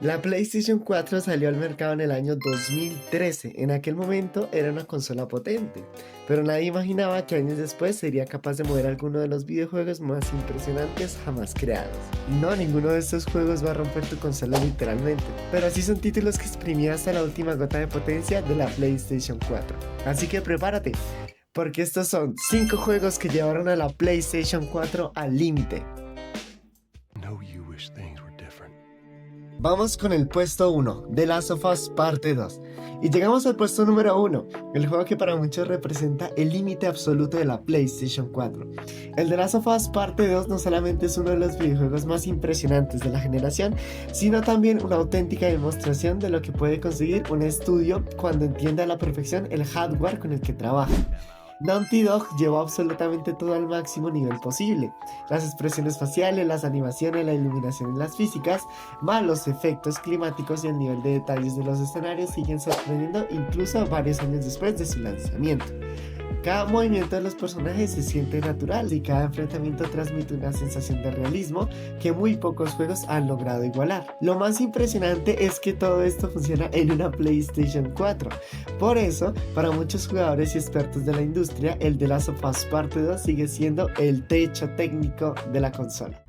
La PlayStation 4 salió al mercado en el año 2013. En aquel momento era una consola potente, pero nadie imaginaba que años después sería capaz de mover alguno de los videojuegos más impresionantes jamás creados. No, ninguno de estos juegos va a romper tu consola literalmente, pero sí son títulos que exprimían hasta la última gota de potencia de la PlayStation 4. Así que prepárate, porque estos son 5 juegos que llevaron a la PlayStation 4 al límite. Vamos con el puesto 1, The Last of Us Parte 2. Y llegamos al puesto número 1, el juego que para muchos representa el límite absoluto de la PlayStation 4. El The Last of Us Parte 2 no solamente es uno de los videojuegos más impresionantes de la generación, sino también una auténtica demostración de lo que puede conseguir un estudio cuando entiende a la perfección el hardware con el que trabaja. Naughty Dog llevó absolutamente todo al máximo nivel posible. Las expresiones faciales, las animaciones, la iluminación y las físicas, más los efectos climáticos y el nivel de detalles de los escenarios siguen sorprendiendo incluso varios años después de su lanzamiento. Cada movimiento de los personajes se siente natural y cada enfrentamiento transmite una sensación de realismo que muy pocos juegos han logrado igualar. Lo más impresionante es que todo esto funciona en una PlayStation 4. Por eso, para muchos jugadores y expertos de la industria, el The Last of Us Parte 2 sigue siendo el techo técnico de la consola.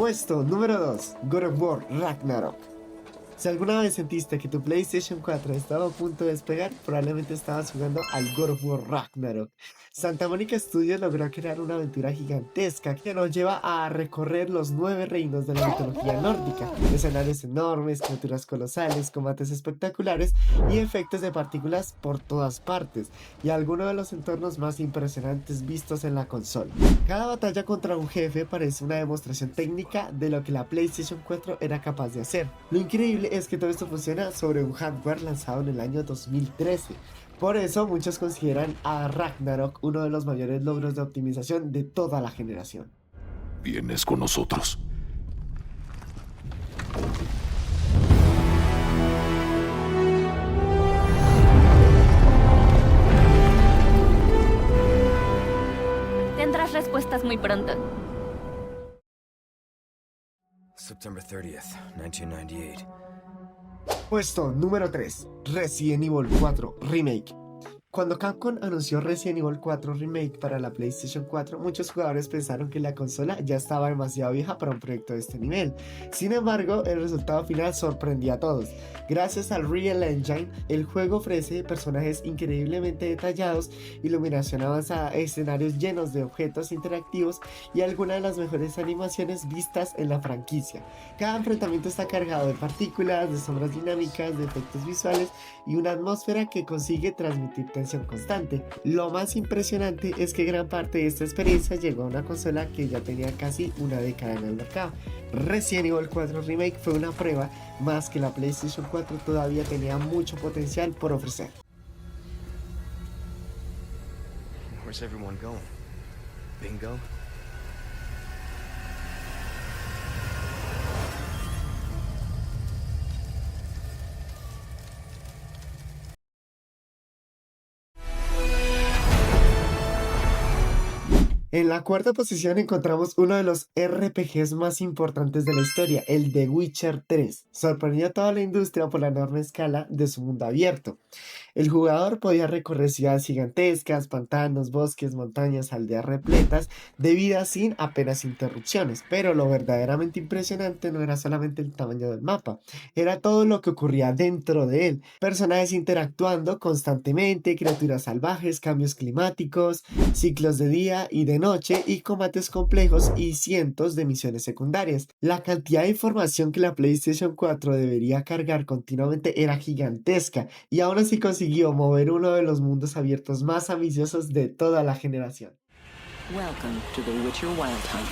Puesto número 2, God of War Ragnarok. Si alguna vez sentiste que tu PlayStation 4 estaba a punto de despegar, probablemente estabas jugando al God of War Ragnarok. Santa Monica Studios logró crear una aventura gigantesca que nos lleva a recorrer los 9 reinos de la mitología nórdica. Escenarios enormes, criaturas colosales, combates espectaculares y efectos de partículas por todas partes, y algunos de los entornos más impresionantes vistos en la consola. Cada batalla contra un jefe parece una demostración técnica de lo que la PlayStation 4 era capaz de hacer. Lo increíble es que todo esto funciona sobre un hardware lanzado en el año 2013. Por eso muchos consideran a Ragnarok uno de los mayores logros de optimización de toda la generación. ¿Vienes con nosotros? Tendrás respuestas muy pronto. September 30th, 1998. Puesto número 3, Resident Evil 4 Remake. Cuando Capcom anunció Resident Evil 4 Remake para la PlayStation 4, muchos jugadores pensaron que la consola ya estaba demasiado vieja para un proyecto de este nivel. Sin embargo, el resultado final sorprendió a todos. Gracias al Real Engine, el juego ofrece personajes increíblemente detallados, iluminación avanzada, escenarios llenos de objetos interactivos y algunas de las mejores animaciones vistas en la franquicia. Cada enfrentamiento está cargado de partículas, de sombras dinámicas, de efectos visuales y una atmósfera que consigue transmitir tensión constante. Lo más impresionante es que gran parte de esta experiencia llegó a una consola que ya tenía casi una década en el mercado. Resident Evil 4 Remake fue una prueba más que la PlayStation 4 todavía tenía mucho potencial por ofrecer. Where's everyone going? Bingo? En la cuarta posición encontramos uno de los RPGs más importantes de la historia, el The Witcher 3. Sorprendió a toda la industria por la enorme escala de su mundo abierto. El jugador podía recorrer ciudades gigantescas, pantanos, bosques, montañas, aldeas repletas de vida sin apenas interrupciones. Pero lo verdaderamente impresionante no era solamente el tamaño del mapa, era todo lo que ocurría dentro de él. Personajes interactuando constantemente, criaturas salvajes, cambios climáticos, ciclos de día y de noche y combates complejos y cientos de misiones secundarias. La cantidad de información que la PlayStation 4 debería cargar continuamente era gigantesca y aún así consiguió mover uno de los mundos abiertos más ambiciosos de toda la generación. Welcome to the Witcher Wild Hunt.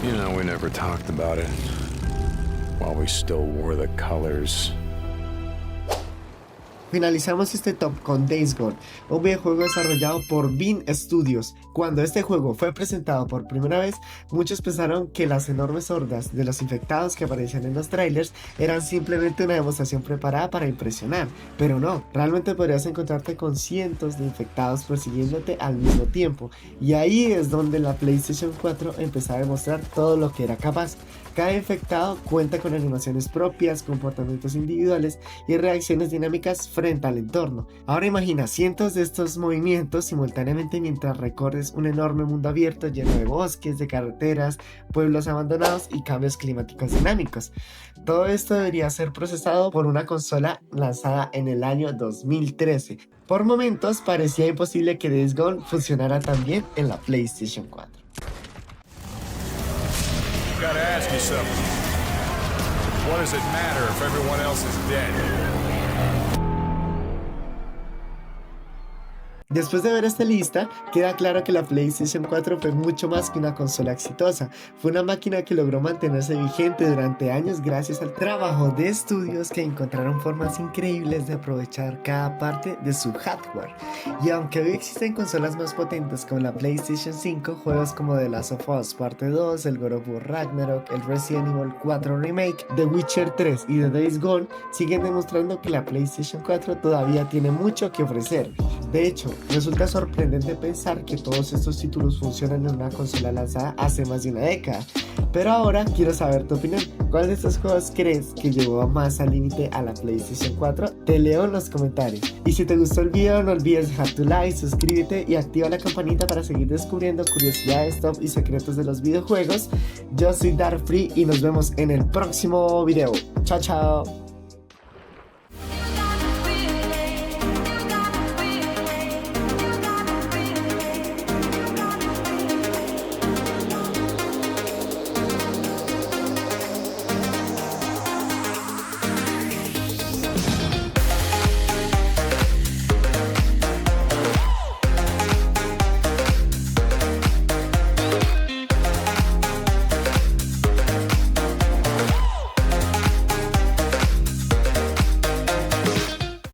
You know, we never talked about it while we still wore the colors. Finalizamos este top con Days Gone, un videojuego desarrollado por Bean Studios. Cuando este juego fue presentado por primera vez, muchos pensaron que las enormes hordas de los infectados que aparecían en los trailers eran simplemente una demostración preparada para impresionar, pero no, realmente podrías encontrarte con cientos de infectados persiguiéndote al mismo tiempo, y ahí es donde la PlayStation 4 empezó a demostrar todo lo que era capaz. Cada infectado cuenta con animaciones propias, comportamientos individuales y reacciones dinámicas frente al entorno. Ahora imagina cientos de estos movimientos simultáneamente mientras recorres un enorme mundo abierto lleno de bosques, de carreteras, pueblos abandonados y cambios climáticos dinámicos. Todo esto debería ser procesado por una consola lanzada en el año 2013. Por momentos parecía imposible que Days Gone funcionara también en la PlayStation 4. Gotta ask you something. What does it matter if everyone else is dead? Después de ver esta lista, queda claro que la PlayStation 4 fue mucho más que una consola exitosa. Fue una máquina que logró mantenerse vigente durante años gracias al trabajo de estudios que encontraron formas increíbles de aprovechar cada parte de su hardware. Y aunque hoy existen consolas más potentes como la PlayStation 5, juegos como The Last of Us Parte 2, el God of War Ragnarok, el Resident Evil 4 Remake, The Witcher 3 y The Days Gone siguen demostrando que la PlayStation 4 todavía tiene mucho que ofrecer. De hecho, resulta sorprendente pensar que todos estos títulos funcionan en una consola lanzada hace más de una década. Pero ahora quiero saber tu opinión. ¿Cuál de estos juegos crees que llevó más al límite a la PlayStation 4? Te leo en los comentarios. Y si te gustó el video, no olvides dejar tu like, suscríbete y activa la campanita para seguir descubriendo curiosidades, top y secretos de los videojuegos. Yo soy Dark Free y nos vemos en el próximo video. Chao, chao.